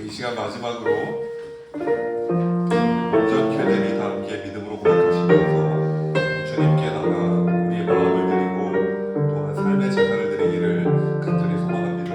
이 시간 마지막으로 온전 캐넬이 다 함께 믿음으로 고백하시면서 주님께다가 우리의 마음을 드리고 또한 삶의 제사를 드리기를 간절히 소망합니다.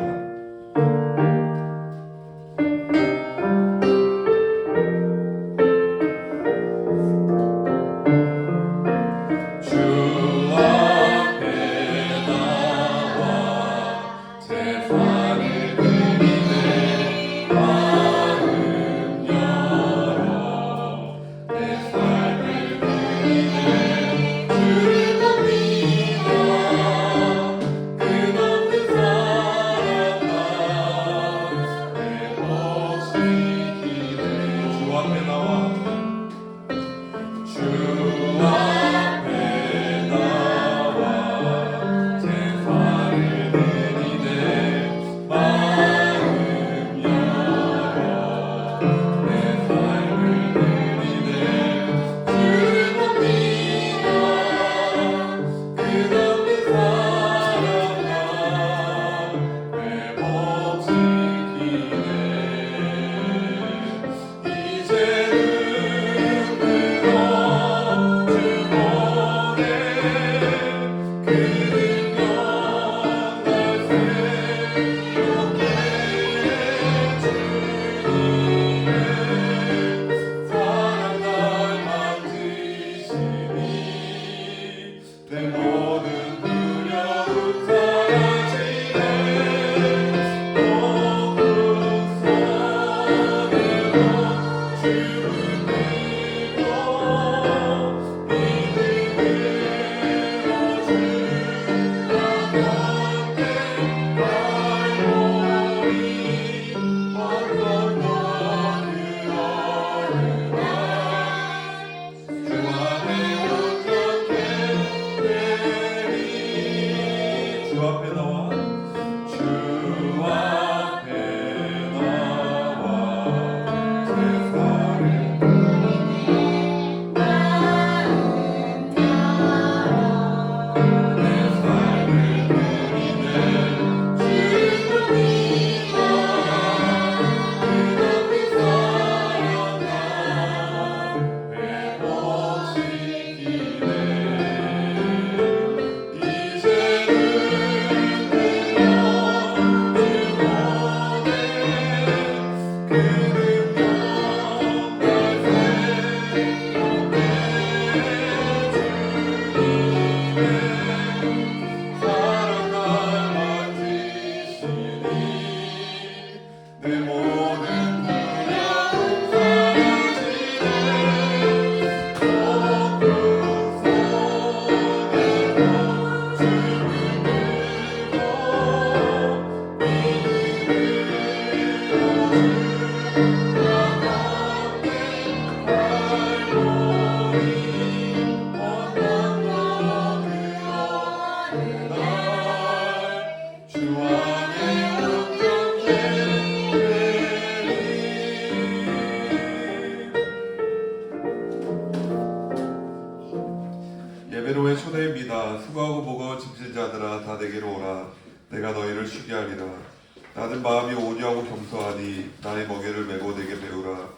온유하고 겸손하니 나의 멍에를 메고 내게 배우라.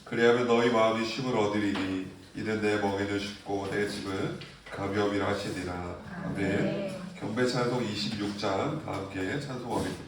그리하면 너희 마음이 쉼을 얻으리니 이는 내 멍에는 쉽고 내 짐은 가벼움이라 하시니라. 아멘. 경배 찬송 26장 다 함께 찬송하겠습니다.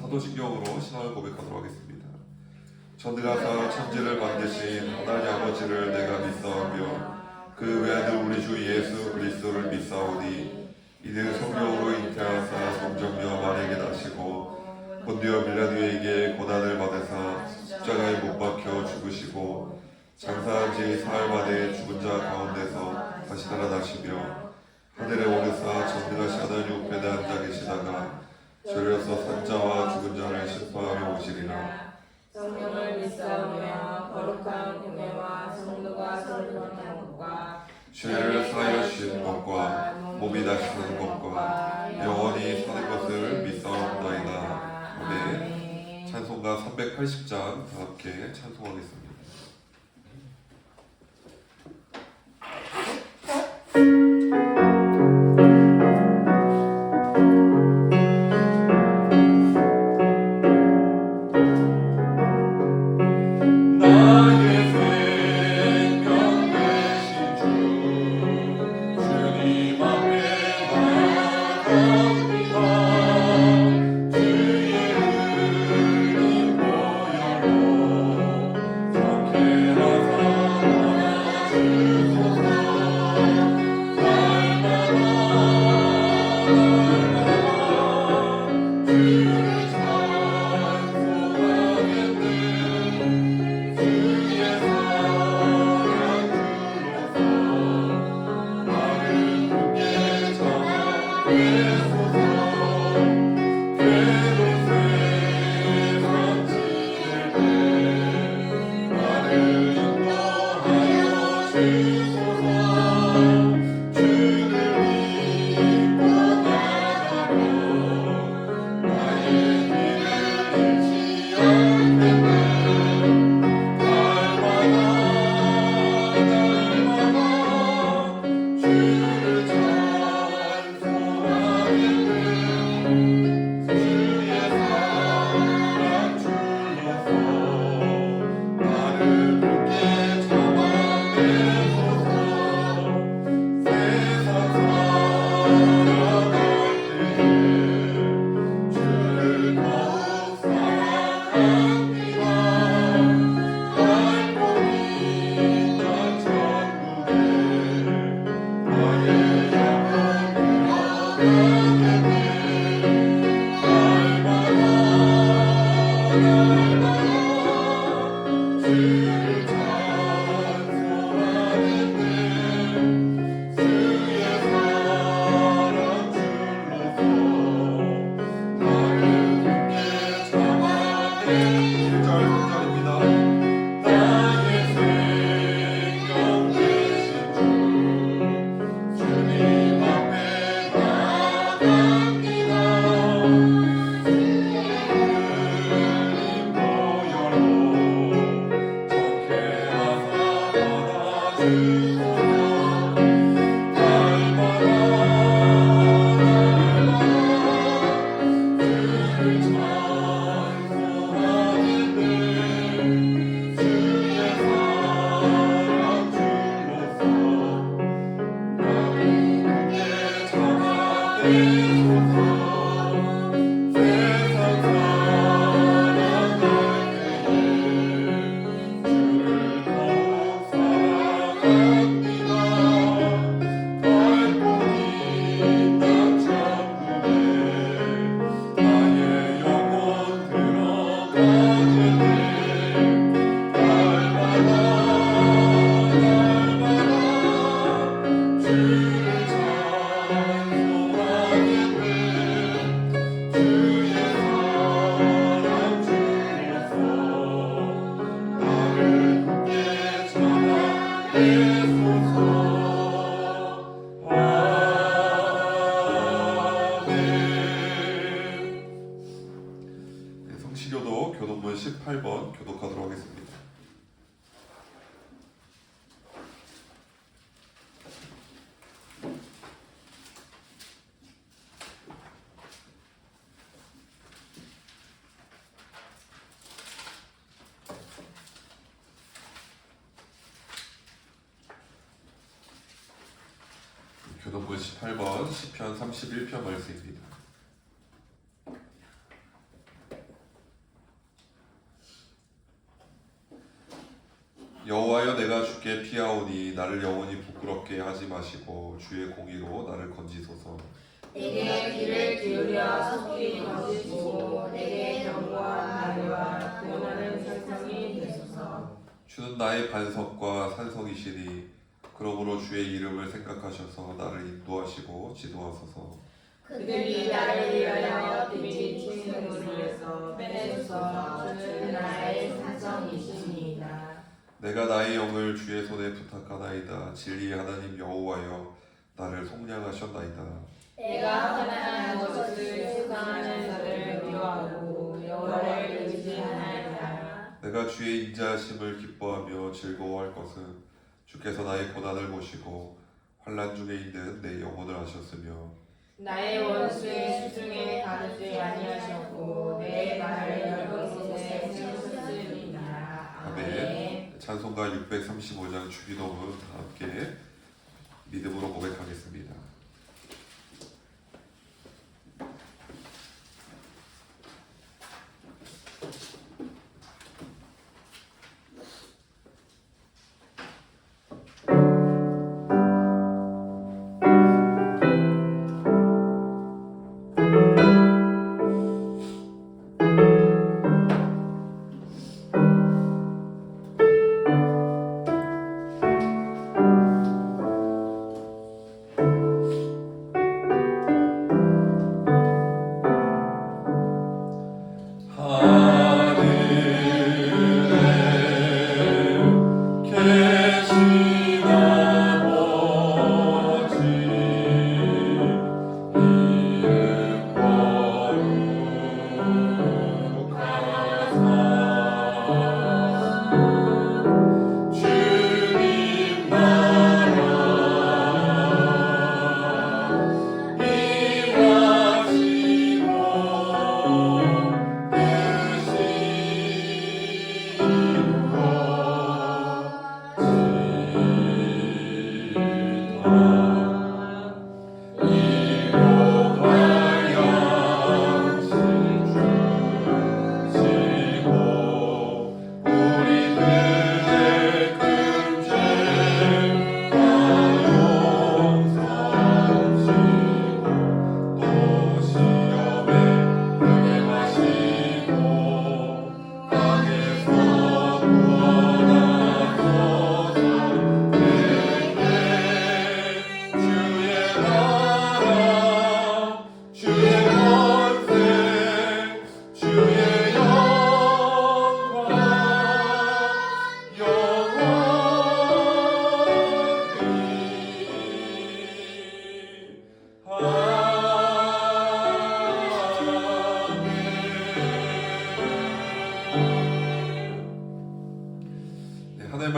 사도신경으로 신앙을 고백하도록 하겠습니다. 전능하사 천지를 만드신 하나님 아버지를 내가 믿사오며 그 외아들 우리 주 예수 그리스도를 믿사오니 이는 성령으로 잉태하사 성정녀 마리아에게 나시고 본디오 빌라도에게 고난을 받으사 십자가에 못 박혀 죽으시고 장사한 지 사흘 만에 죽은 자 가운데서 다시 살아나시며 하늘에 오르사 전능하신 하나님 우편에 앉아 계시다가 저리로서 산자와 죽은 자를 심판하러 오시리라. 성령을 믿사오며 거룩한 공예와 성도가 성도하는 것과 죄를 사하여 주시는 것과 몸이 다시 사는 것과 영원히 사는 것을 믿사옵나이다. 아멘. 찬송가 380장 다 함께 찬송하겠습니다. 주님 앞에 성시교도 교독문 18번 교독하도록 하겠습니다. 교독문 18번 시편 31편 말씀입니다. 여호와여, 내가 주께 피하오니 나를 영원히 부끄럽게 하지 마시고 주의 공의로 나를 건지소서. 내게 귀를 기울여 속히 건지시고 내게 견고한 다리와 구원하는 산성이 되소서. 주는 나의 반석과 산성이시니 그러므로 주의 이름을 생각하셔서 나를 인도하시고 지도하소서. 그들이 나를 위하여 비비친 물에서 빼내소서. 주는 나의 산성이시니이다. 내가 나의 영을 주의 손에 부탁하나이다. 진리의 하나님 여호와여, 나를 속량하셨나이다. 내가 하나님의 것을 수상하는 자를 미워하고 여호와를 의지하나이다. 내가 주의 인자하심을 기뻐하며 즐거워할 것은 주께서 나의 고난을 보시고 환난 중에 있는 내 영혼을 아셨으며 나의 원수의 수중에 가두지 아니하셨고 내 발을 넓은 곳에 세우셨으리이다. 아멘. 찬송가 635장 주기도문 함께 믿음으로 고백하겠습니다.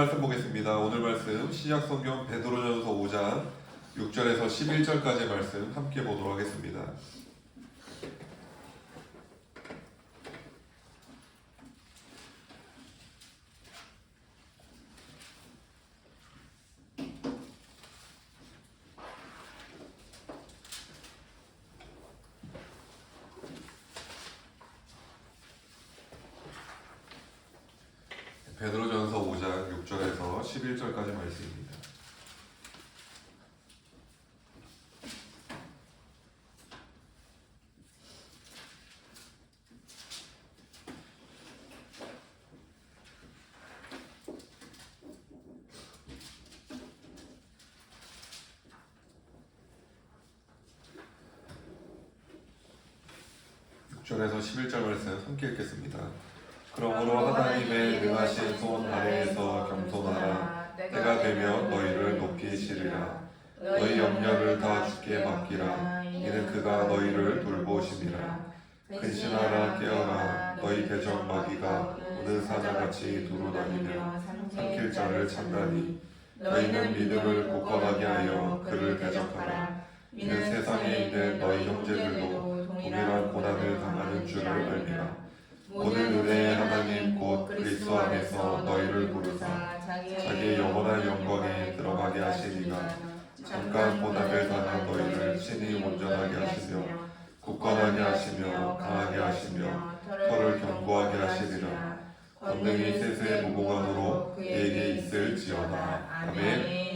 말씀 보겠습니다. 오늘 말씀 신약성경 베드로전서 5장 6절에서 11절까지의 말씀 함께 보도록 하겠습니다. 베드로전서 5장 6절에서 11절까지 말씀입니다. 절에서 11절 말씀 함께 읽겠습니다. 그러므로 하나님의 능하신 손 아래에서 겸손하라. 때가 되면 너희를 높이시리라. 너희 염려를 다 주께 맡기라. 이는 그가 너희를 돌보심이라. 근신하라 깨어라. 너희 대적 마귀가 오는 사자같이 두루다니며 삼킬 자를 찾나니 너희는 믿음을 굳건하게 하여 그를 대적하라. 이는 세상에 있는 너희 형제들도 동일한 고난을 당하는 줄을 알미라. 모든 은혜의 하나님 곧 그리스도 안에서 너희를 부르사 자기의 영원한 영광에 들어가게 하시니가 잠깐 고난을 당한 너희를 친히 온전하게 하시며 굳건하게 하시며 강하게 하시며 털을 견고하게 하시리라. 권능이 세세 무궁함으로 그에게 있을지어다. 아멘.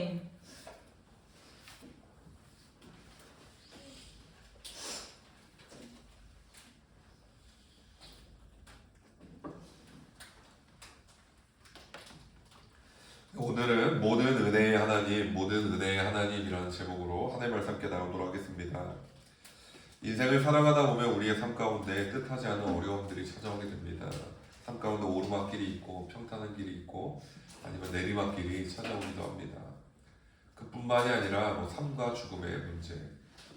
오늘은 모든 은혜의 하나님, 모든 은혜의 하나님이라는 제목으로 하나님의 말씀 함께 나누도록 하겠습니다. 인생을 살아가다 보면 우리의 삶 가운데 뜻하지 않은 어려움들이 찾아오게 됩니다. 삶 가운데 오르막길이 있고 평탄한 길이 있고 아니면 내리막길이 찾아오기도 합니다. 그뿐만이 아니라 삶과 죽음의 문제,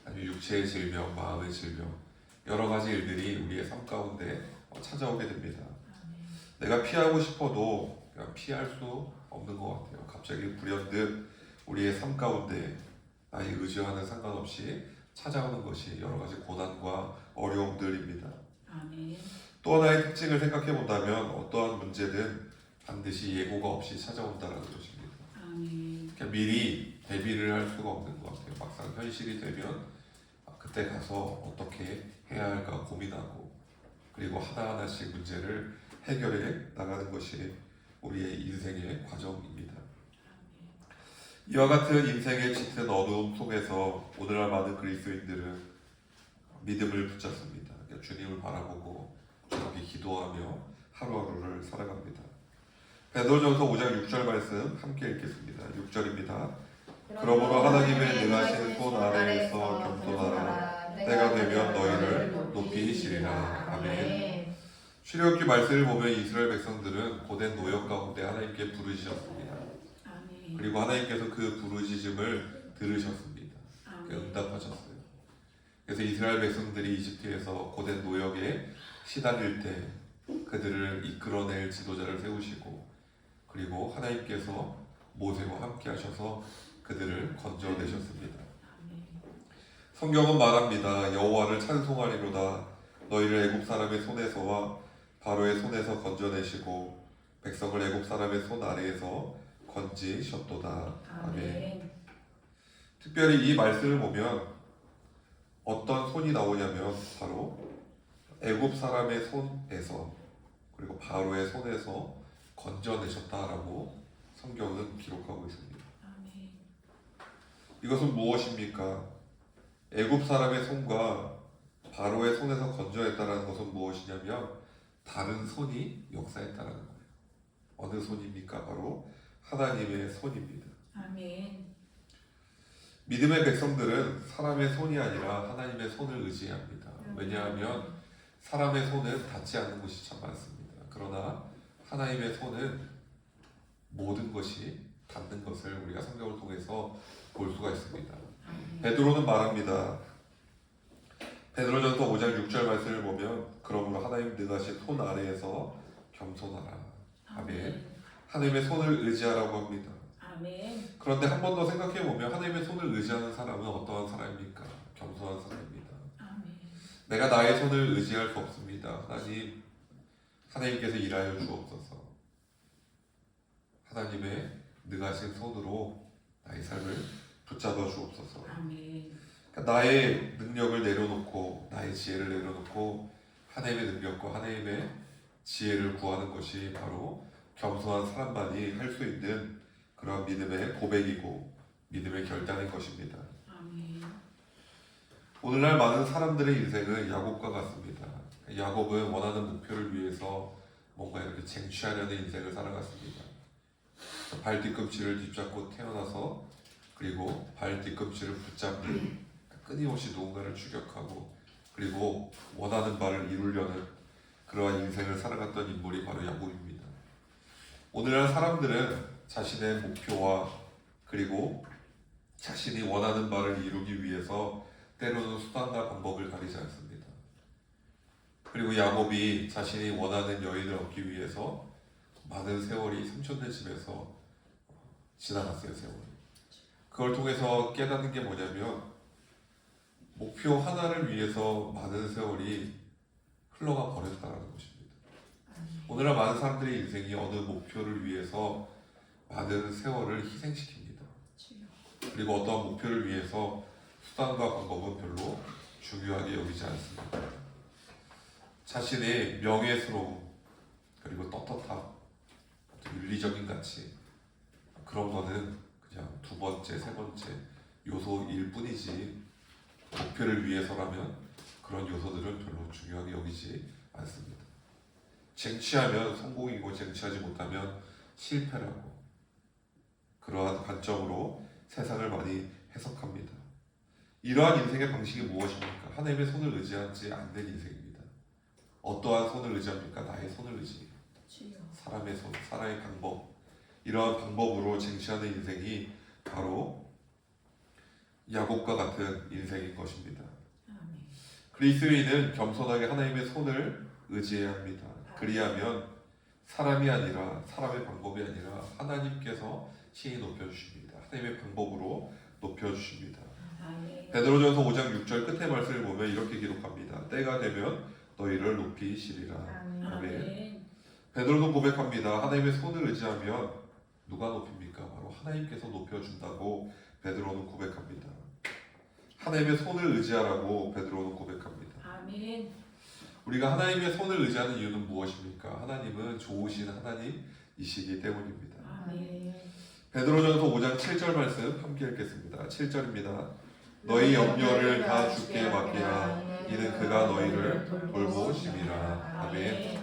아니면 육체의 질병, 마음의 질병, 여러 가지 일들이 우리의 삶 가운데 찾아오게 됩니다. 내가 피하고 싶어도 피할 수 없는 것 같아요. 갑자기 불현듯 우리의 삶 가운데 나의 의지와는 상관없이 찾아오는 것이 여러 가지 고난과 어려움들입니다. 아멘. 또 하나의 특징을 생각해 본다면 어떠한 문제든 반드시 예고가 없이 찾아온다는 것입니다. 아멘. 그러니까 미리 대비를 할 수가 없는 것 같아요. 막상 현실이 되면 그때 가서 어떻게 해야 할까 고민하고 그리고 하나하나씩 문제를 해결해 나가는 것이 우리의 인생의 과정입니다. 이와 같은 인생의 짙은 어두움 속에서 오늘날 많은 그리스도인들은 믿음을 붙잡습니다. 주님을 바라보고 주님께 기도하며 하루하루를 살아갑니다. 베드로전서 5장 6절 말씀 함께 읽겠습니다. 6절입니다. 그러므로 하나님의 능하신 손 아래에서 겸손하라. 때가 되면 너희를 높이시리라. 아멘. 출애굽기 말씀을 보면 이스라엘 백성들은 고된 노역 가운데 하나님께 부르짖었습니다. 아멘. 그리고 하나님께서 그 부르짖음을 들으셨습니다. 아멘. 응답하셨어요. 그래서 이스라엘 백성들이 이집트에서 고된 노역에 시달릴 때 그들을 이끌어낼 지도자를 세우시고 그리고 하나님께서 모세와 함께 하셔서 그들을 건져내셨습니다. 성경은 말합니다. 여호와를 찬송하리로다. 너희를 애굽 사람의 손에서와 바로의 손에서 건져내시고 백성을 애굽 사람의 손 아래에서 건지셨도다. 아멘. 특별히 이 말씀을 보면 어떤 손이 나오냐면 바로 애굽 사람의 손에서 그리고 바로의 손에서 건져내셨다라고 성경은 기록하고 있습니다. 아멘. 이것은 무엇입니까? 애굽 사람의 손과 바로의 손에서 건져냈다는 것은 무엇이냐면 다른 손이 역사했다는 거예요. 어느 손입니까? 바로 하나님의 손입니다. 아멘. 믿음의 백성들은 사람의 손이 아니라 하나님의 손을 의지합니다. 왜냐하면 사람의 손은 닿지 않는 것이 참 많습니다. 그러나 하나님의 손은 모든 것이 닿는 것을 우리가 성경을 통해서 볼 수가 있습니다. 베드로는 말합니다. 베드로전서 5장 6절 말씀을 보면 그러므로 하나님 능하신 손 아래에서 겸손하라. 아멘. 하나님의 손을 의지하라고 합니다. 아멘. 그런데 한 번 더 생각해 보면 하나님의 손을 의지하는 사람은 어떠한 사람입니까? 겸손한 사람입니다. 아멘. 내가 나의 손을 의지할 수 없습니다. 하나님께서 일하여 주옵소서. 하나님의 능하신 손으로 나의 삶을 붙잡아 주옵소서. 아멘. 그러니까 나의 능력을 내려놓고 나의 지혜를 내려놓고 하나님의 능력과 하나님의 지혜를 구하는 것이 바로 겸손한 사람만이 할 수 있는 그런 믿음의 고백이고 믿음의 결단인 것입니다. 아멘. 오늘날 많은 사람들의 인생은 야곱과 같습니다. 야곱은 원하는 목표를 위해서 뭔가 이렇게 쟁취하려는 인생을 살아갔습니다. 발 뒤꿈치를 뒤잡고 태어나서 그리고 발 뒤꿈치를 붙잡는 끊임없이 누군가를 추격하고 그리고 원하는 바를 이루려는 그러한 인생을 살아갔던 인물이 바로 야곱입니다. 오늘날 사람들은 자신의 목표와 그리고 자신이 원하는 바를 이루기 위해서 때로는 수단과 방법을 가리지 않습니다. 그리고 야곱이 자신이 원하는 여인을 얻기 위해서 많은 세월이 삼촌네 집에서 지나갔어요. 세월이. 그걸 통해서 깨닫는 게 뭐냐면 목표 하나를 위해서 많은 세월이 흘러가 버렸다는 것입니다. 오늘날 많은 사람들의 인생이 어느 목표를 위해서 많은 세월을 희생시킵니다. 그리고 어떠한 목표를 위해서 수단과 방법은 별로 중요하게 여기지 않습니다. 자신의 명예스러움 그리고 떳떳함, 윤리적인 가치 그런 거는 그냥 두 번째, 세 번째 요소일 뿐이지 목표를 위해서라면 그런 요소들은 별로 중요하게 여기지 않습니다. 쟁취하면 성공이고 쟁취하지 못하면 실패라고 그러한 관점으로 세상을 많이 해석합니다. 이러한 인생의 방식이 무엇입니까? 하나님의 손을 의지하지 않는 인생입니다. 어떠한 손을 의지합니까? 나의 손을 의지해요. 사람의 손, 사람의 방법 이러한 방법으로 쟁취하는 인생이 바로 야곱과 같은 인생인 것입니다. 아멘. 그리스도인은 겸손하게 하나님의 손을 의지해야 합니다. 그리하면 사람이 아니라 사람의 방법이 아니라 하나님께서 신이 높여주십니다. 하나님의 방법으로 높여주십니다. 아멘. 베드로전서 5장 6절 끝의 말씀을 보면 이렇게 기록합니다. 때가 되면 너희를 높이시리라. 아멘. 아멘. 베드로도 고백합니다. 하나님의 손을 의지하면 누가 높입니까? 바로 하나님께서 높여준다고 베드로는 고백합니다. 하나님의 손을 의지하라고 베드로는 고백합니다. 아멘. 우리가 하나님의 손을 의지하는 이유는 무엇입니까? 하나님은 좋으신 하나님이시기 때문입니다. 아멘. 베드로전서 5장 7절 말씀 함께 읽겠습니다. 7절입니다. 너희 염려를 다 주께 맡기라. 이는 그가 너희를 돌보심이라. 아멘.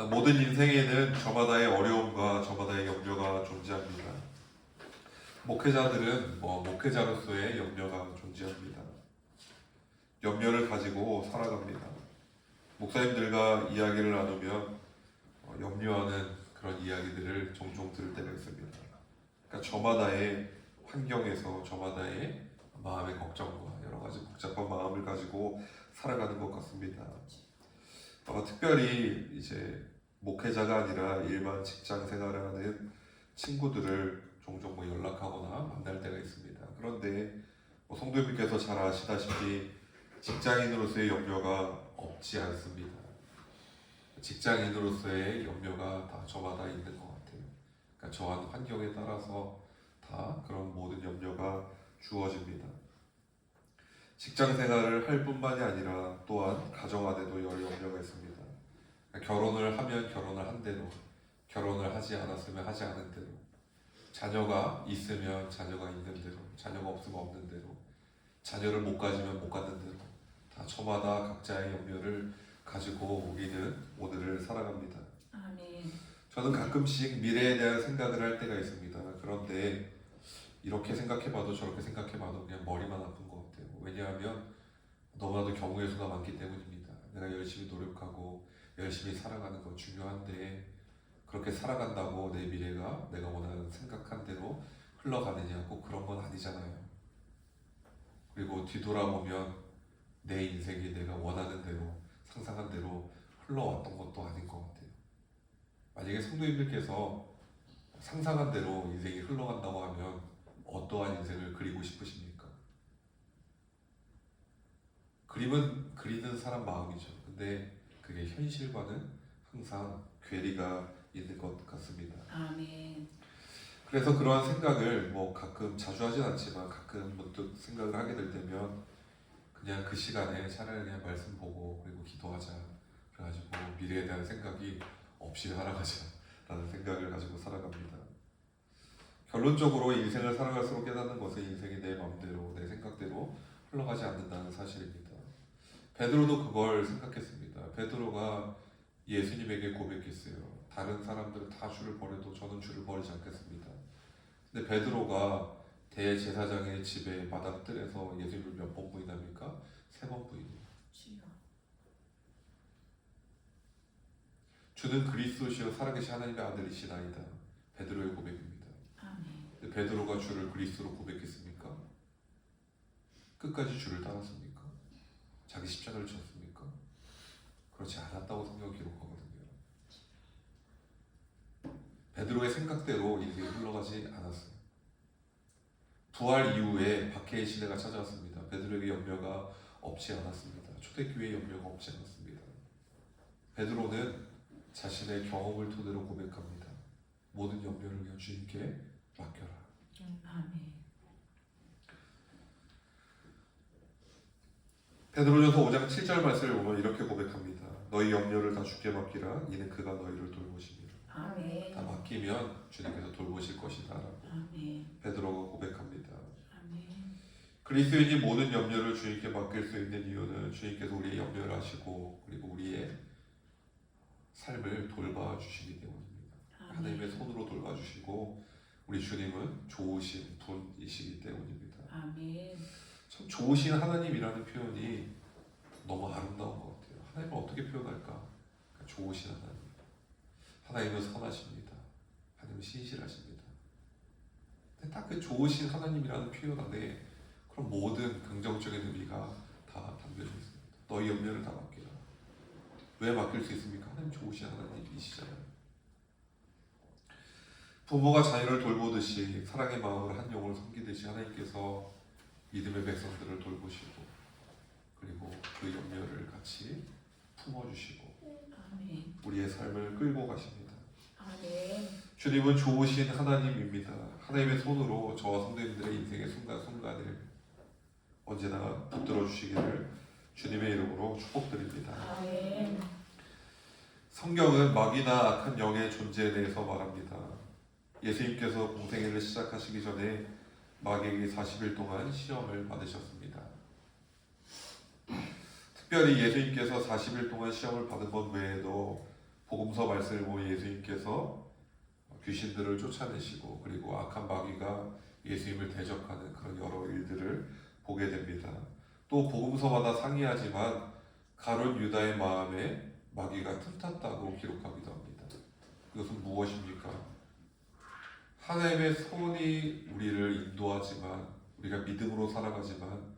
모든 인생에는 저마다의 어려움과 저마다의 염려가 존재합니다. 목회자들은 목회자로서의 염려가 존재합니다. 염려를 가지고 살아갑니다. 목사님들과 이야기를 나누면 염려하는 그런 이야기들을 종종 들을 때가 있습니다. 그러니까 저마다의 환경에서 저마다의 마음의 걱정과 여러 가지 복잡한 마음을 가지고 살아가는 것 같습니다. 특별히 이제 목회자가 아니라 일반 직장 생활을 하는 친구들을 종종 연락하거나 만날 때가 있습니다. 그런데 성도님께서 잘 아시다시피 직장인으로서의 염려가 없지 않습니다. 직장인으로서의 염려가 다 저마다 있는 것 같아요. 그러니까 저한 환경에 따라서 다 그런 모든 염려가 주어집니다. 직장 생활을 할 뿐만이 아니라 또한 가정 안에도 여러 염려가 있습니다. 그러니까 결혼을 하면 결혼을 한 대로, 결혼을 하지 않았으면 하지 않은 대로, 자녀가 있으면 자녀가 있는 대로, 자녀가 없으면 없는 대로, 자녀를 못 가지면 못 갖는 대로 다 저마다 각자의 염려를 가지고 우리는 오늘을 살아갑니다. 아멘. 저는 가끔씩 미래에 대한 생각을 할 때가 있습니다. 그런데 이렇게 생각해봐도 저렇게 생각해봐도 그냥 머리만 아픈 것 같아요. 왜냐하면 너무나도 경우의 수가 많기 때문입니다. 내가 열심히 노력하고 열심히 살아가는 건 중요한데 그렇게 살아간다고 내 미래가 내가 원하는 생각한 대로 흘러가느냐 꼭 그런 건 아니잖아요. 그리고 뒤돌아보면 내 인생이 내가 원하는 대로 상상한 대로 흘러왔던 것도 아닌 것 같아요. 만약에 성도님들께서 상상한 대로 인생이 흘러간다고 하면 어떠한 인생을 그리고 싶으십니까? 그림은 그리는 사람 마음이죠. 근데 그게 현실과는 항상 괴리가 있는 것 같습니다. 아멘. 그래서 그러한 생각을 뭐 가끔 자주 하진 않지만 가끔 문득 생각을 하게 될 때면 그냥 그 시간에 차라리 그냥 말씀 보고 그리고 기도하자. 그래가지고 미래에 대한 생각이 없이 살아가자 라는 생각을 가지고 살아갑니다. 결론적으로 인생을 살아갈수록 깨닫는 것은 인생이 내 마음대로 내 생각대로 흘러가지 않는다는 사실입니다. 베드로도 그걸 생각했습니다. 베드로가 예수님에게 고백했어요. 다른 사람들은 다 주를 버려도 저는 주를 버리지 않겠습니다. 근데 베드로가 대제사장의 집에 마당뜰에서 예수님을 몇 번 부인합니까? 3번 부인해요. 주여. 주는 그리스도시요 살아계신 하나님의 아들이시나이다. 베드로의 고백입니다. 아멘. 근데 베드로가 주를 그리스도로 고백했습니까? 끝까지 주를 따랐습니까? 자기 십자가를 졌습니까? 그렇지 않았다고 성경은 기록하거든요. 베드로의 생각대로 인생이 흘러가지 않았어요. 부활 이후에 박해의 시대가 찾아왔습니다. 베드로에게 염려가 없지 않았습니다. 초대교회에 염려가 없지 않았습니다. 베드로는 자신의 경험을 토대로 고백합니다. 모든 염려를 그냥 주님께 맡겨라. 아멘. 베드로전서 5장 7절 말씀을 보면 이렇게 고백합니다. 너희 염려를 다 주께 맡기라. 이는 그가 너희를 돌보시니라. 아멘. 다 맡기면 주님께서 돌보실 것이다 라고 아멘. 베드로가 고백합니다. 아멘. 그리스도인이 모든 염려를 주님께 맡길 수 있는 이유는 주님께서 우리의 염려를 아시고 그리고 우리의 삶을 돌봐주시기 때문입니다. 하나님의 손으로 돌봐주시고 우리 주님은 좋으신 분이시기 때문입니다. 아멘. 참 좋으신 하나님이라는 표현이 너무 아름다운 것 같아요. 하나님을 어떻게 표현할까? 좋으신 하나님. 하나님은 선하십니다. 하나님은 신실하십니다. 근데 딱 그 좋으신 하나님이라는 표현 안에 그런 모든 긍정적인 의미가 다 담겨져 있습니다. 너희 염려를 다 맡기라. 왜 맡길 수 있습니까? 하나님 좋으신 하나님이시잖아요. 부모가 자녀를 돌보듯이 사랑의 마음으로 한 영혼을 섬기듯이 하나님께서 믿음의 백성들을 돌보시고 그리고 그 염려를 같이 품어주시고 아멘. 우리의 삶을 끌고 가십니다. 아멘. 주님은 좋으신 하나님입니다. 하나님의 손으로 저와 성도님들의 인생의 순간순간을 언제나 붙들어 주시기를 주님의 이름으로 축복드립니다. 아멘. 성경은 마귀나 악한 영의 존재에 대해서 말합니다. 예수님께서 공생애를 시작하시기 전에 마귀에게 40일 동안 시험을 받으셨습니다. 특별히 예수님께서 40일 동안 시험을 받은 것 외에도 복음서 말씀을 보면 예수님께서 귀신들을 쫓아내시고 그리고 악한 마귀가 예수님을 대적하는 그런 여러 일들을 보게 됩니다. 또 복음서마다 상이하지만 가룟 유다의 마음에 마귀가 틈탔다고 기록하기도 합니다. 그것은 무엇입니까? 하나님의 손이 우리를 인도하지만 우리가 믿음으로 살아가지만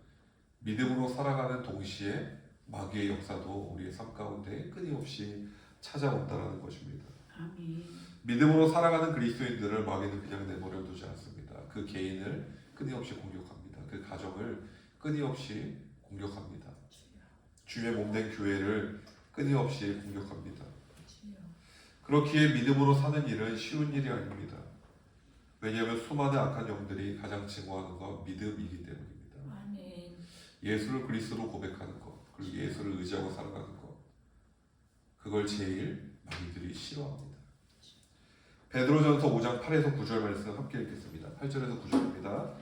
믿음으로 살아가는 동시에 마귀의 역사도 우리의 삶 가운데 끊임없이 찾아온다는 것입니다. 아멘. 믿음으로 살아가는 그리스도인들을 마귀는 그냥 내버려 두지 않습니다. 그 개인을 끊임없이 공격합니다. 그 가정을 끊임없이 공격합니다. 주의 몸된 교회를 끊임없이 공격합니다. 그렇기에 믿음으로 사는 일은 쉬운 일이 아닙니다. 왜냐하면 수많은 악한 영들이 가장 증오하는 건 믿음이기 때문입니다. 아멘. 예수를 그리스도로 고백하는 것, 그리고 예수를 의지하고 살아가는 것, 그걸 제일 마귀들이 싫어합니다. 베드로전서 5장 8에서 9절 말씀 함께 읽겠습니다. 8절에서 9절입니다.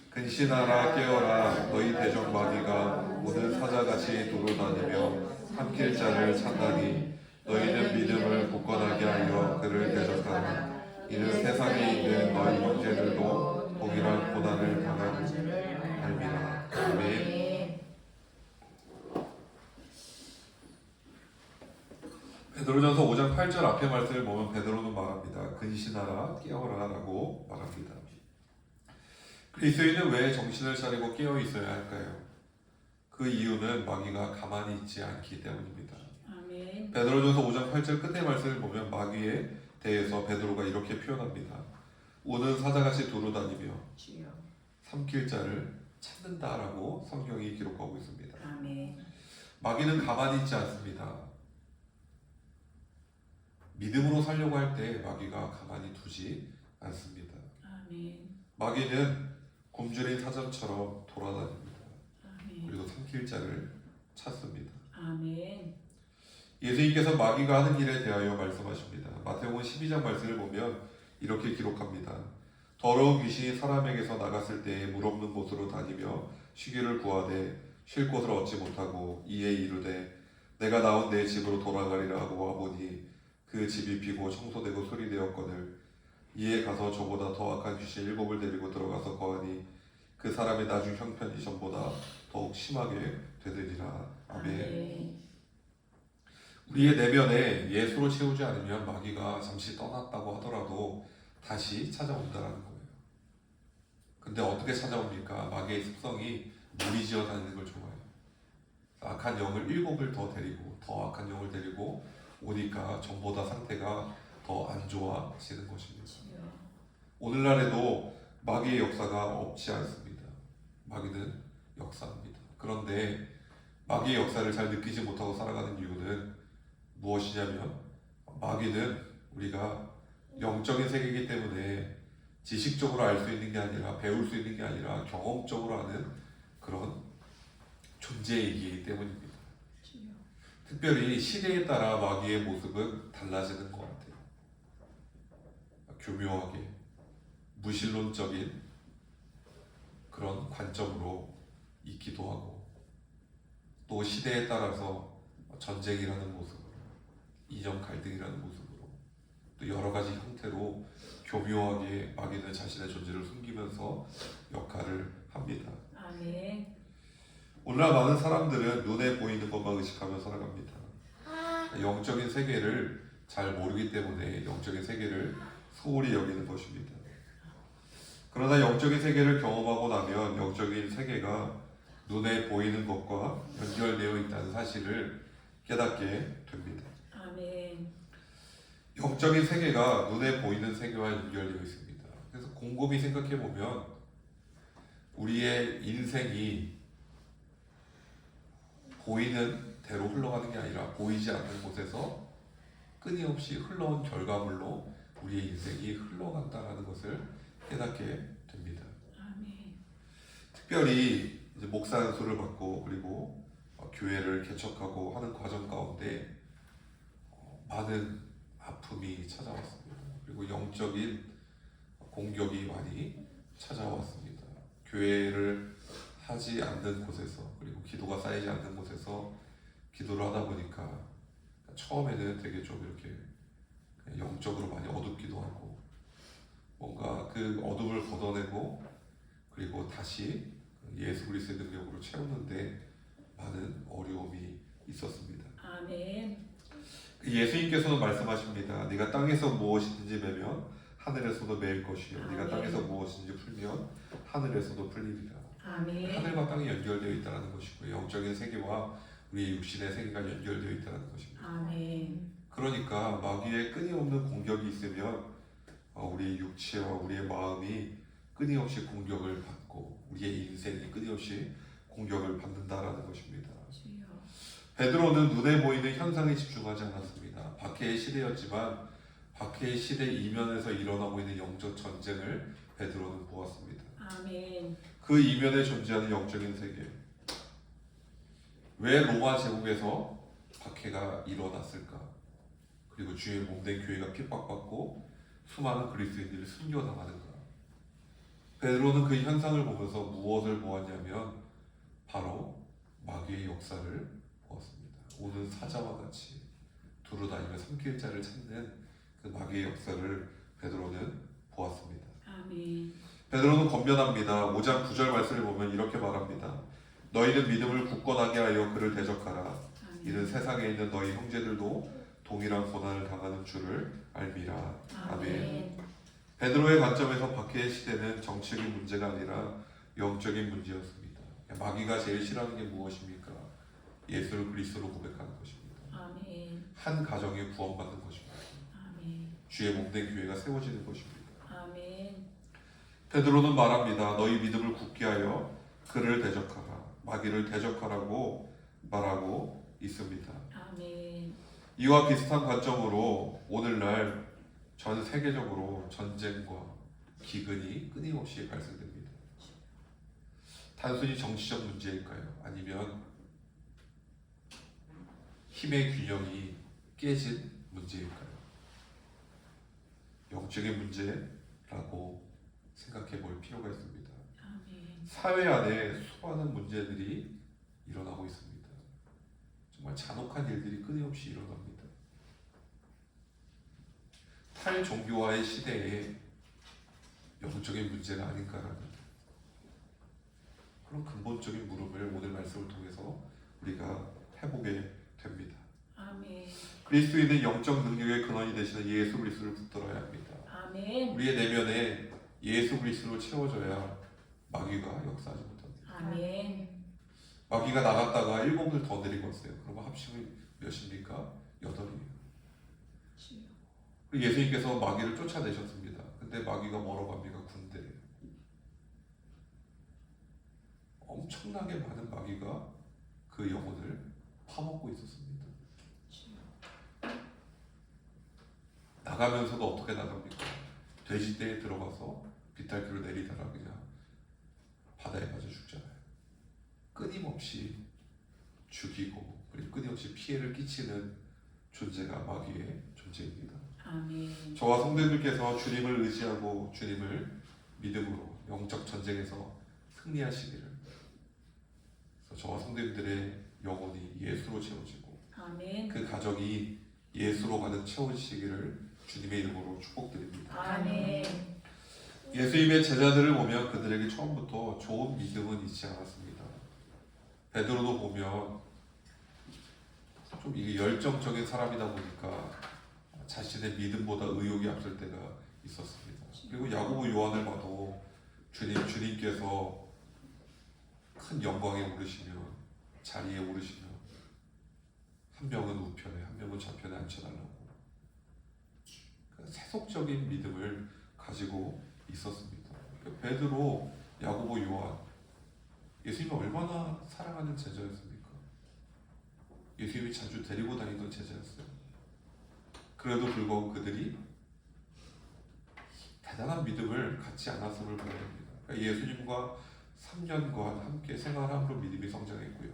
근신하라 깨어라 너희 대적 마귀가 오늘 사자같이 돌아다니며 삼킬 자를 찾나니 너희는 믿음을 굳건하게 하여 그를 대적하라. 이는 세상에 있는 너희 형제들도 동일한 고난을 당하는 줄 알미라. 아멘. 베드로전서 5장 8절 앞에 말씀을 보면 베드로는 말합니다. 근신하라 깨어라 라고 말합니다. 그리스도인은 왜 정신을 차리고 깨어 있어야 할까요? 그 이유는 마귀가 가만히 있지 않기 때문입니다. 아멘. 아멘. 베드로전서 5장 8절 끝의 말씀을 보면 마귀에 대해서 베드로가 이렇게 표현합니다. 우는 사자같이 두루다니며 주여. 삼킬 자를 찾는다라고 성경이 기록하고 있습니다. 아멘. 마귀는 가만히 있지 않습니다. 믿음으로 살려고 할 때 마귀가 가만히 두지 않습니다. 아멘. 마귀는 굶주린 사자처럼 돌아다닙니다. 아멘. 그리고 삼킬 자를 찾습니다. 아멘. 예수님께서 마귀가 하는 일에 대하여 말씀하십니다. 마태복음 12장 말씀을 보면 이렇게 기록합니다. 더러운 귀신이 사람에게서 나갔을 때에 물 없는 곳으로 다니며 쉬기를 구하되 쉴 곳을 얻지 못하고 이에 이르되 내가 나온 내 집으로 돌아가리라 하고 와보니 그 집이 비고 청소되고 수리되었거늘 이에 가서 저보다 더 악한 귀신 7을 데리고 들어가서 거하니 그 사람의 나중 형편이 전보다 더욱 심하게 되느니라. 아멘. 우리의 내면에 예수로 채우지 않으면 마귀가 잠시 떠났다고 하더라도 다시 찾아온다라는 거예요. 근데 어떻게 찾아옵니까? 마귀의 습성이 무리지어 다니는 걸 좋아해요. 악한 영을 7을 더 데리고 더 악한 영을 데리고 오니까 전보다 상태가 더 안 좋아지는 것입니다. 주여. 오늘날에도 마귀의 역사가 없지 않습니다. 마귀는 역사합니다. 그런데 마귀의 역사를 잘 느끼지 못하고 살아가는 이유는 무엇이냐면 마귀는 우리가 영적인 세계이기 때문에 지식적으로 알 수 있는 게 아니라 배울 수 있는 게 아니라 경험적으로 하는 그런 존재이기 때문입니다. 주여. 특별히 시대에 따라 마귀의 모습은 달라지는 것 같아요. 교묘하게 무신론적인 그런 관점으로 있기도 하고 또 시대에 따라서 전쟁이라는 모습으로 이념 갈등이라는 모습으로 또 여러 가지 형태로 교묘하게 마귀는 자신의 존재를 숨기면서 역할을 합니다. 아멘. 오늘날 많은 사람들은 눈에 보이는 것만 의식하며 살아갑니다. 영적인 세계를 잘 모르기 때문에 영적인 세계를 소홀히 여기는 것입니다. 그러나 영적인 세계를 경험하고 나면 영적인 세계가 눈에 보이는 것과 연결되어 있다는 사실을 깨닫게 됩니다. 아멘. 영적인 세계가 눈에 보이는 세계와 연결되어 있습니다. 그래서 곰곰이 생각해 보면 우리의 인생이 보이는 대로 흘러가는 게 아니라 보이지 않는 곳에서 끊임없이 흘러온 결과물로 우리의 인생이 흘러간다는 것을 깨닫게 됩니다. 아멘. 특별히 이제 목사 연수를 받고 그리고 교회를 개척하고 하는 과정 가운데 많은 아픔이 찾아왔습니다. 그리고 영적인 공격이 많이 찾아왔습니다. 교회를 하지 않는 곳에서 그리고 기도가 쌓이지 않는 곳에서 기도를 하다 보니까 처음에는 되게 좀 이렇게 영적으로 많이 어둡기도 하고 뭔가 그 어둠을 걷어내고 그리고 다시 예수 그리스도의 능력으로 채우는데 많은 어려움이 있었습니다. 아멘. 예수님께서는 말씀하십니다. 네가 땅에서 무엇이든지 매면 하늘에서도 매일 것이요 네가 아멘. 땅에서 무엇이든지 풀면 하늘에서도 풀리리라. 아멘. 하늘과 땅이 연결되어 있다는 것이고 영적인 세계와 우리 육신의 세계가 연결되어 있다는 것입니다. 아멘. 그러니까 마귀의 끊임없는 공격이 있으면 우리의 육체와 우리의 마음이 끊임없이 공격을 받고 우리의 인생이 끊임없이 공격을 받는다라는 것입니다. 주여. 베드로는 눈에 보이는 현상에 집중하지 않았습니다. 박해의 시대였지만 박해의 시대 이면에서 일어나고 있는 영적 전쟁을 베드로는 보았습니다. 아멘. 그 이면에 존재하는 영적인 세계. 왜 로마 제국에서 박해가 일어났을까? 그리고 주의 몸된 교회가 핍박받고 수많은 그리스도인들이 순교당하는가? 베드로는 그 현상을 보면서 무엇을 보았냐면 바로 마귀의 역사를 보았습니다. 오는 사자와 같이 두루다니며 삼킬 자를 찾는 그 마귀의 역사를 베드로는 보았습니다. 아멘. 베드로는 권면합니다. 5장 9절 말씀을 보면 이렇게 말합니다. 너희는 믿음을 굳건하게 하여 그를 대적하라. 이는 세상에 있는 너희 형제들도 동일한 고난을 당하는 줄을 알미라. 아멘. 베드로의 관점에서 박해의 시대는 정치적인 문제가 아니라 영적인 문제였습니다. 마귀가 제일 싫어하는 게 무엇입니까? 예수를 그리스도로 고백하는 것입니다. 아멘. 한 가정이 구원받는 것입니다. 아멘. 주의 몸된 교회가 세워지는 것입니다. 아멘. 베드로는 말합니다. 너희 믿음을 굳게 하여 그를 대적하라. 마귀를 대적하라고 말하고 있습니다. 아멘. 이와 비슷한 관점으로 오늘날 전 세계적으로 전쟁과 기근이 끊임없이 발생됩니다. 단순히 정치적 문제일까요? 아니면 힘의 균형이 깨진 문제일까요? 영적인 문제라고 생각해 볼 필요가 있습니다. 아멘. 사회 안에 수많은 문제들이 일어나고 있습니다. 정말 잔혹한 일들이 끊임없이 일어납니다. 탈종교화의 시대에 영적인 문제가 아닌가라는 그런 근본적인 물음을 오늘 말씀을 통해서 우리가 해보게 됩니다. 아멘. 그리스도인은 영적 능력의 근원이 되시는 예수 그리스도를 붙들어야 합니다. 아멘. 우리의 내면에 예수 그리스도로 채워져야 마귀가 역사하지 못합니다. 아멘. 마귀가 나갔다가 7을 더 데리고 왔어요. 그러면 합치면 몇입니까? 8이에요. 예수님께서 마귀를 쫓아내셨습니다. 근데 마귀가 뭐라고 합니까? 군대예요. 엄청나게 많은 마귀가 그 영혼을 파먹고 있었습니다. 나가면서도 어떻게 나갑니까? 돼지떼에 들어가서 비탈길로 내리다가 그냥 바다에 빠져 죽잖아요. 끊임없이 죽이고 그리고 끊임없이 피해를 끼치는 존재가 마귀의 존재입니다. 아멘. 저와 성도님들께서 주님을 의지하고 주님을 믿음으로 영적 전쟁에서 승리하시기를, 그래서 저와 성도님들의 영혼이 예수로 채워지고 아멘. 그 가정이 예수로 가득 채워지시기를 주님의 이름으로 축복드립니다. 아멘. 예수님의 제자들을 보면 그들에게 처음부터 좋은 믿음은 있지 않았습니다. 베드로도 보면 좀 이게 열정적인 사람이다 보니까 자신의 믿음보다 의욕이 앞설 때가 있었습니다. 그리고 야고보 요한을 봐도 주님께서 큰 영광에 오르시면 자리에 오르시면 한 명은 우편에 한 명은 좌편에 앉혀달라고 세속적인 믿음을 가지고 있었습니다. 베드로, 야고보, 요한, 예수님을 얼마나 사랑하는 제자였습니까? 예수님이 자주 데리고 다니던 제자였어요. 그래도 불구하고 그들이 대단한 믿음을 갖지 않았음을 보게 됩니다. 그러니까 예수님과 3년간 함께 생활함으로 믿음이 성장했고요.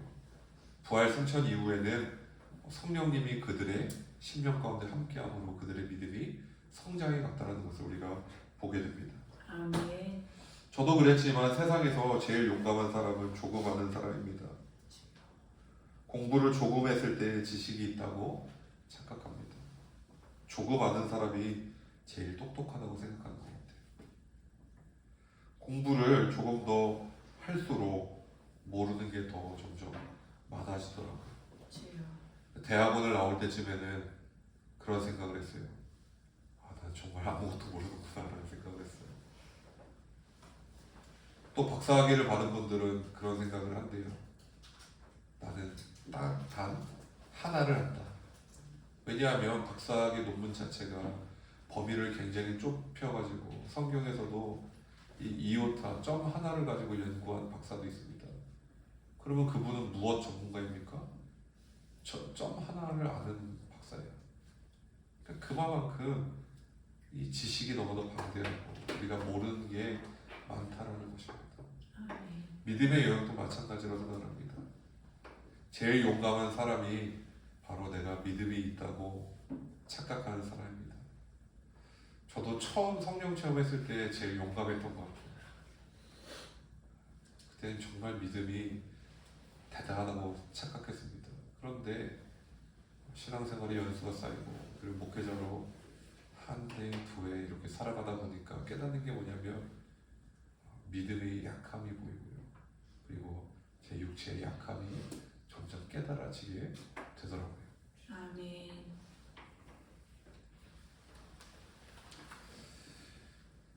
부활 승천 이후에는 성령님이 그들의 심령 가운데 함께함으로 그들의 믿음이 성장해 갔다는 것을 우리가 보게 됩니다. 아멘. 저도 그랬지만 세상에서 제일 용감한 사람은 조금 아는 사람입니다. 공부를 조금 했을 때 지식이 있다고 착각합니다. 조금 아는 사람이 제일 똑똑하다고 생각하는 것 같아요. 공부를 조금 더 할수록 모르는 게 더 점점 많아지더라고요. 대학원을 나올 때쯤에는 그런 생각을 했어요. 난 정말 아무것도 모르는구나라는 생각을 했어요. 또 박사학위를 받은 분들은 그런 생각을 한대요. 나는 딱 단 하나를 한다. 왜냐하면 박사학위 논문 자체가 범위를 굉장히 좁혀가지고 성경에서도 이 이오타 점 하나를 가지고 연구한 박사도 있습니다. 그러면 그분은 무엇 전문가입니까? 점 하나를 아는 박사예요. 그러니까 그만큼 이 지식이 너무도 방대하고 우리가 모르는 게 많다라는 것입니다. 아멘. 믿음의 영역도 마찬가지라고 생각합니다. 제일 용감한 사람이 바로 내가 믿음이 있다고 착각하는 사람입니다. 저도 처음 성령 체험했을 때 제일 용감했던 것 같아요. 그때는 정말 믿음이 대단하다고 착각했습니다. 그런데 신앙생활의 연수가 쌓이고 그리고 목회자로 한 해, 두 해 이렇게 살아가다 보니까 깨닫는 게 뭐냐면 믿음의 약함이 보이고요. 그리고 제 육체의 약함이 점점 깨달아지게 되더라고요. 아멘.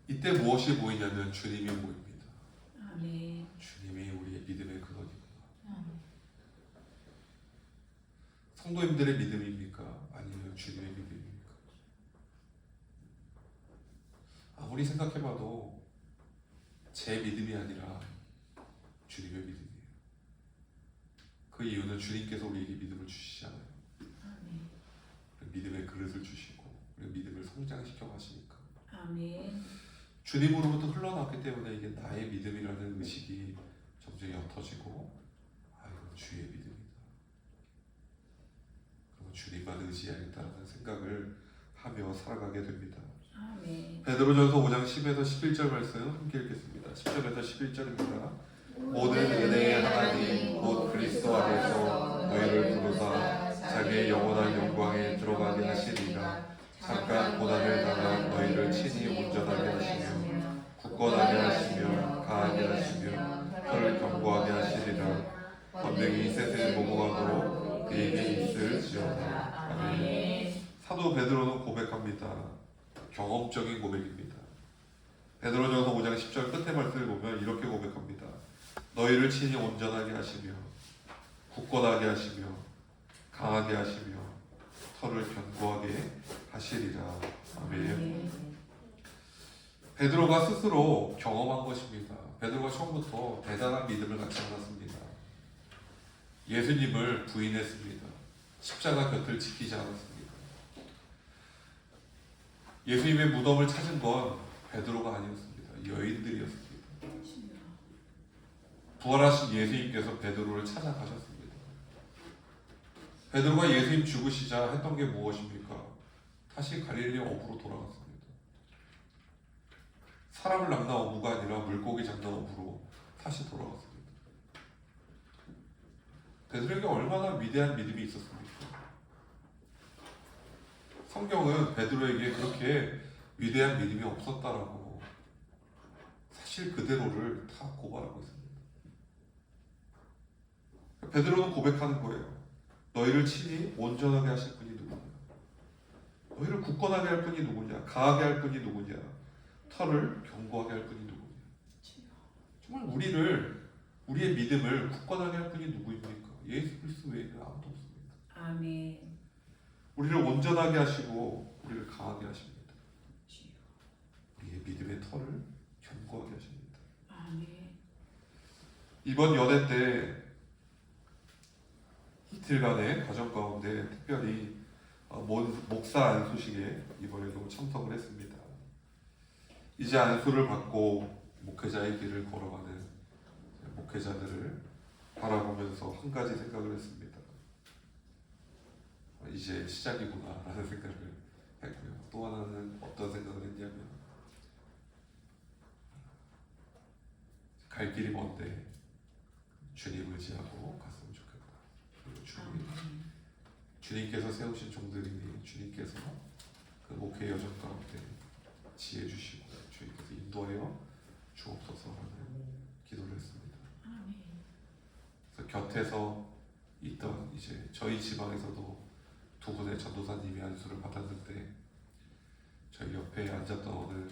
이때 무엇이 보이냐면 주님이 보입니다. 아멘. 주님이 우리의 믿음의 근원이구나. 성도님들의 믿음입니까? 아니면 주님의 믿음입니까? 아무리 생각해봐도 제 믿음이 아니라 주님의 믿음이에요. 그 이유는 주님께서 우리에게 믿음을 주시잖아요. 아멘. 믿음의 그릇을 주시고 우리 믿음을 성장시켜 가시니까 아멘. 주님으로부터 흘러나왔기 때문에 이게 나의 믿음이라는 의식이 점점 옅어지고 이건 주의 믿음이다. 그리고 주님만 의지해야겠다는 생각을 하며 살아가게 됩니다. 아멘. 베드로전서 5장 10에서 11절 말씀 함께 읽겠습니다. 10절에서 11절입니다. 모든 은혜의 하나님 곧 그리스도 안에서 너희를 부르사 자기의 영원한 영광에 들어가게 하시리라. 잠깐 고난을 당한 너희를 친히 온전하게 하시며 굳건하게 하시며 강하게 하시며 혀를 견고하게 하시리라. 번능이 셋을 모범하도록 그에게 있을지어다. 아멘. 사도 베드로는 고백합니다. 경험적인 고백입니다. 베드로전서 5장 10절 끝에 말씀을 보면 이렇게 고백합니다. 너희를 친히 온전하게 하시며 굳건하게 하시며 강하게 하시며 털을 견고하게 하시리라. 아멘. 베드로가 스스로 경험한 것입니다. 베드로가 처음부터 대단한 믿음을 갖지 않았습니다. 예수님을 부인했습니다. 십자가 곁을 지키지 않았습니다. 예수님의 무덤을 찾은 건 베드로가 아니었습니다. 여인들이었습니다. 부활하신 예수님께서 베드로를 찾아가셨습니다. 베드로가 예수님 죽으시자 했던 게 무엇입니까? 다시 갈릴리 어부로 돌아갔습니다. 사람을 낚는 어부가 아니라 물고기 잡는 어부로 다시 돌아갔습니다. 베드로에게 얼마나 위대한 믿음이 있었습니까? 성경은 베드로에게 그렇게 위대한 믿음이 없었다라고 사실 그대로를 다 고발하고 있습니다. 베드로는 고백하는 거예요. 너희를 친히 온전하게 하실 분이 누구냐? 너희를 굳건하게 할 분이 누구냐? 강하게 할 분이 누구냐? 털을 견고하게 할 분이 누구냐? 정말 우리의 믿음을 굳건하게 할 분이 누구입니까? 예수 그리스도 외에는 아무도 없습니다. 아멘. 우리를 온전하게 하시고 우리를 강하게 하십니다. 우리의 믿음의 털을 견고하게 하십니다. 아멘. 이번 연회 때 이틀간의 과정 가운데 특별히 목사 안수식에 이번에도 참석을 했습니다. 이제 안수를 받고 목회자의 길을 걸어가는 목회자들을 바라보면서 한 가지 생각을 했습니다. 이제 시작이구나 라는 생각을 했고요. 또 하나는 어떤 생각을 했냐면 갈 길이 먼데 주님 의지하고 갔으면 좋겠다. 그리고 주님께서 세우신 종들이니 주님께서 그 목회 여정 가운데 지혜 주시고 주님께서 인도하여 주옵소서라는 기도를 했습니다. 그래서 곁에서 있던 이제 저희 지방에서도 두 분의 전도사님이 안수를 받았는데 저희 옆에 앉았던 어느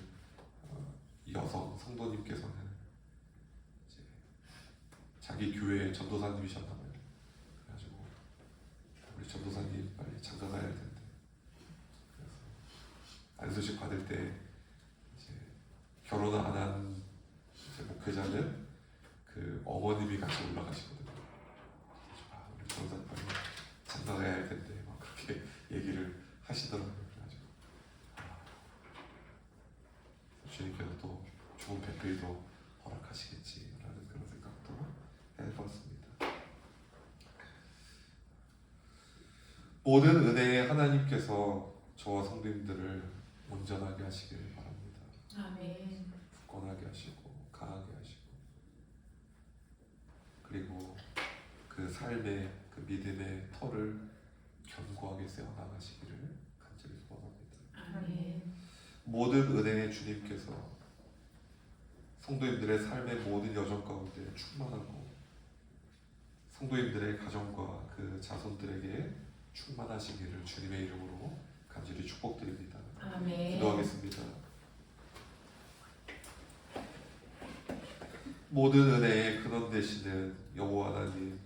여성 성도님께서는 이제 자기 교회의 전도사님이셨나봐요. 그래가지고 우리 전도사님 빨리 장가 가야 할 텐데 그래서 안수식 받을 때 이제 결혼 안 한 목회자는 그 어머님이 같이 올라가시거든요. 우리 전도사님 빨리 장가 가야 할 텐데 막 그렇게 얘기를 하시더라고요. 그래가지고 주님께서 또 좋은 배필도 허락하시겠지라는 그런 생각도 해봤습니다. 모든 은혜의 하나님께서 저와 성도님들을 온전하게 하시길 바랍니다. 아멘. 굳건하게 하시고 강하게 하시고 그리고 그 삶의 그 믿음의 털을 견고하게 세워나가시기를 간절히 소원합니다. 아멘. 모든 은혜의 주님께서 성도님들의 삶의 모든 여정 가운데 충만하고 성도님들의 가정과 그 자손들에게 충만하시기를 주님의 이름으로 간절히 축복드립니다. 아멘. 기도하겠습니다. 모든 은혜의 근원 되시는 여호와 하나님,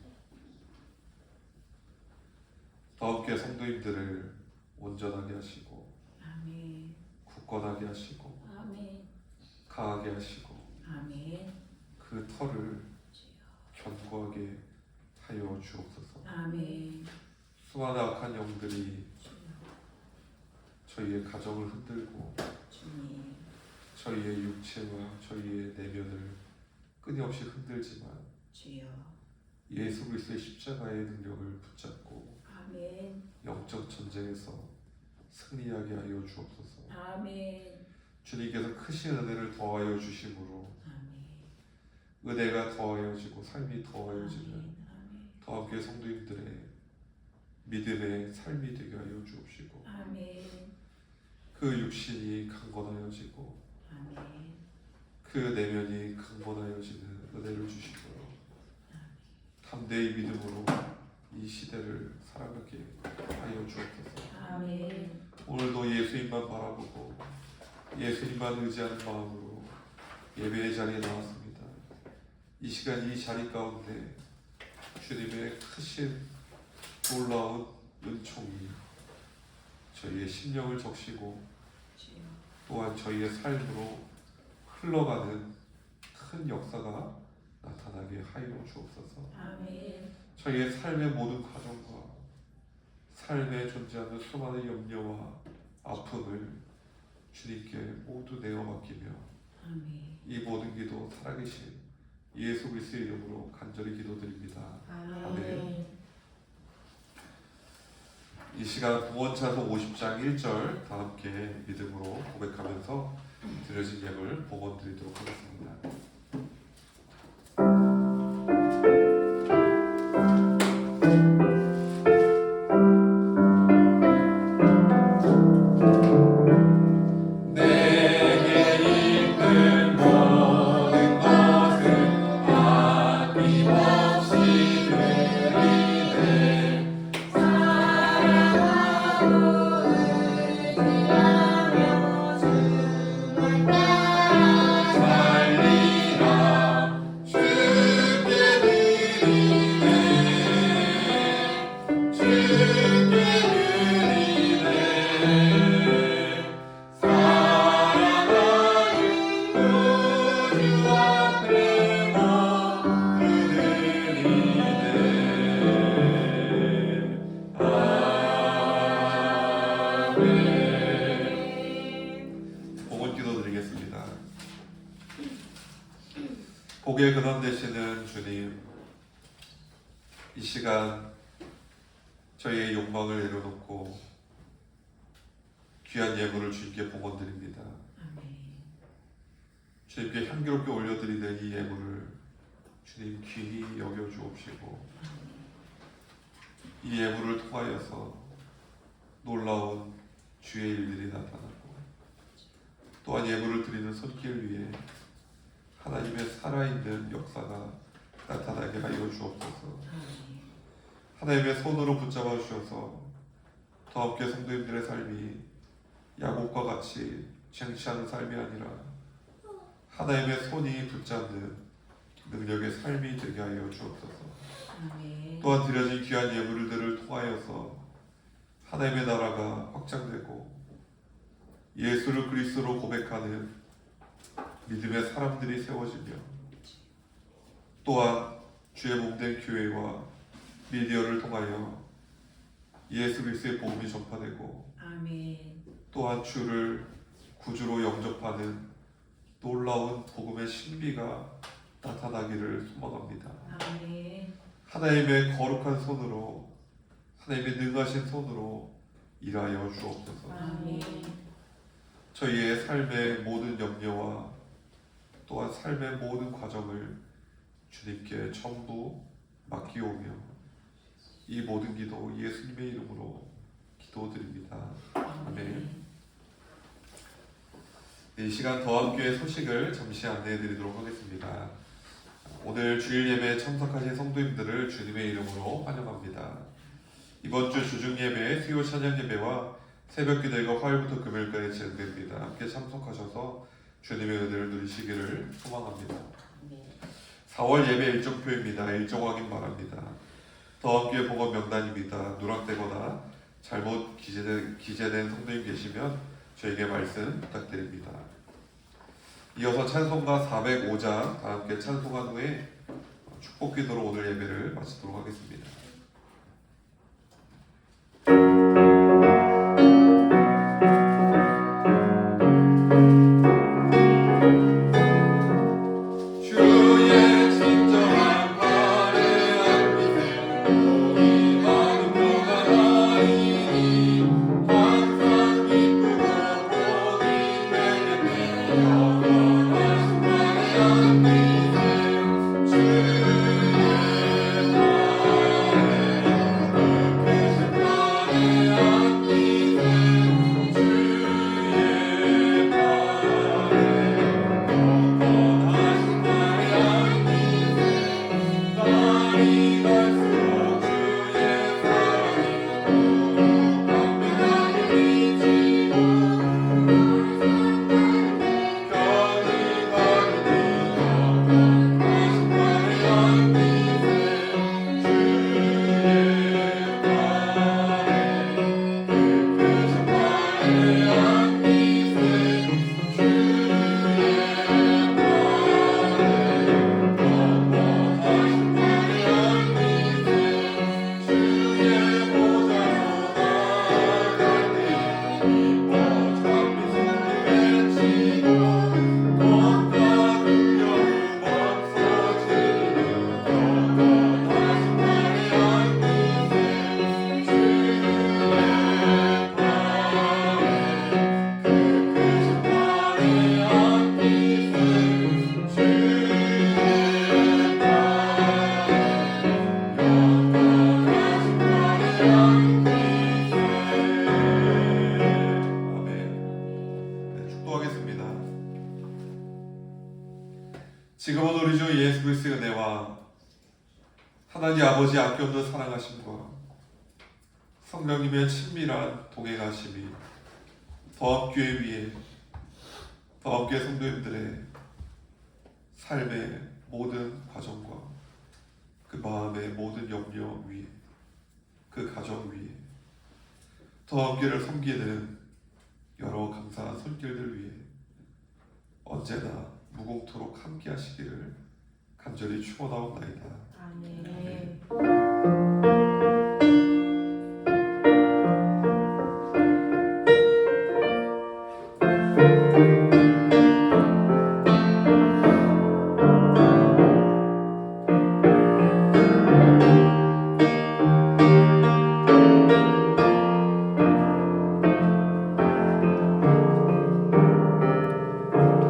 더 함께 성도님들을 온전하게 하시고 아멘. 굳건하게 하시고 아멘. 강하게 하시고 아멘. 그 터를 견고하게 하여 주옵소서. 아멘. 수많은 악한 영들이 주여. 저희의 가정을 흔들고 주님. 저희의 육체와 저희의 내면을 끊임없이 흔들지만 주여. 예수 그리스도의 십자가의 능력을 붙잡고 아멘. 영적 전쟁에서 승리하게 하여 주옵소서. 아멘. 주님께서 크신 은혜를 더하여 주심으로 아멘. 은혜가 더하여지고 삶이 더하여지는 아멘. 더 함께 성도님들의 믿음의 삶이 되게 하여 주옵시고 아멘. 그 육신이 강건하여지고 아멘. 그 내면이 강건하여지는 은혜를 주시고요. 담대히 믿음으로 이 시대를 살아가게 하여 주옵소서. 아멘. 오늘도 예수님만 바라보고 예수님만 의지하는 마음으로 예배의 자리에 나왔습니다. 이 시간 이 자리 가운데 주님의 크신 놀라운 은총이 저희의 심령을 적시고 주여. 또한 저희의 삶으로 흘러가는 큰 역사가 나타나게 하여 주옵소서. 아멘. 저희의 삶의 모든 과정과 삶에 존재하는 수많은 염려와 아픔을 주님께 모두 내어 맡기며 아멘. 이 모든 기도 살아계신 예수 그리스도의 이름으로 간절히 기도드립니다. 아멘. 이 시간 구원차서 50장 1절 다 함께 믿음으로 고백하면서 드려진 예물 복원 드리도록 하겠습니다. 복원 기도드리겠습니다. 복의 근원 되시는 주님, 이 시간 저희의 욕망을 내려놓고 귀한 예물을 주님께 복원드립니다. 아멘. 주님께 향기롭게 올려드리는 이 예물을 주님 귀히 여겨 주옵시고 이 예물을 통하여서 놀라운 주의 일들이 나타나고 또한 예물을 드리는 손길 위에 하나님의 살아있는 역사가 나타나게 하여 주옵소서. 아멘. 하나님의 손으로 붙잡아 주셔서 더 함께 성도님들의 삶이 야곱과 같이 쟁취하는 삶이 아니라 하나님의 손이 붙잡는 능력의 삶이 되게 하여 주옵소서. 아멘. 또한 드려진 귀한 예물들을 통하여서 하나님의 나라가 확장되고 예수를 그리스도로 고백하는 믿음의 사람들이 세워지며 또한 주의 몸된 교회와 미디어를 통하여 예수 그리스도의 복음이 전파되고 아멘. 또한 주를 구주로 영접하는 놀라운 복음의 신비가 나타나기를 소망합니다. 아멘. 하나님의 거룩한 손으로 하나님의 능하신 손으로 일하여 주옵소서. 아멘. 저희의 삶의 모든 염려와 또한 삶의 모든 과정을 주님께 전부 맡기오며 이 모든 기도 예수님의 이름으로 기도드립니다. 아멘. 이 시간 더함교회 소식을 잠시 안내해 드리도록 하겠습니다. 오늘 주일 예배에 참석하신 성도님들을 주님의 이름으로 환영합니다. 이번 주 주중 예배, 수요 찬양 예배와 새벽 기도회가 화요일부터 금요일까지 진행됩니다. 함께 참석하셔서 주님의 은혜를 누리시기를 소망합니다. 4월 예배 일정표입니다. 일정 확인 바랍니다. 더 더함교회 복업 명단입니다. 누락되거나 잘못 기재된 성도님 계시면 저에게 말씀 부탁드립니다. 이어서 찬송가 405장 다 함께 찬송한 후에 축복 기도로 오늘 예배를 마치도록 하겠습니다. 지금은 우리 주 예수 그리스도의 은혜와 하나님 아버지 아껴없는 사랑하심과 성령님의 친밀한 동행하심이 더함교회 위에 더함교회 성도님들의 삶의 모든 과정과 그 마음의 모든 염려 위에 그 가정 위에 더함교회를 섬기는 여러 감사한 손길들 위에 언제나 무공토록 함께 하시기를 간절히 축원하옵나이다. 아멘.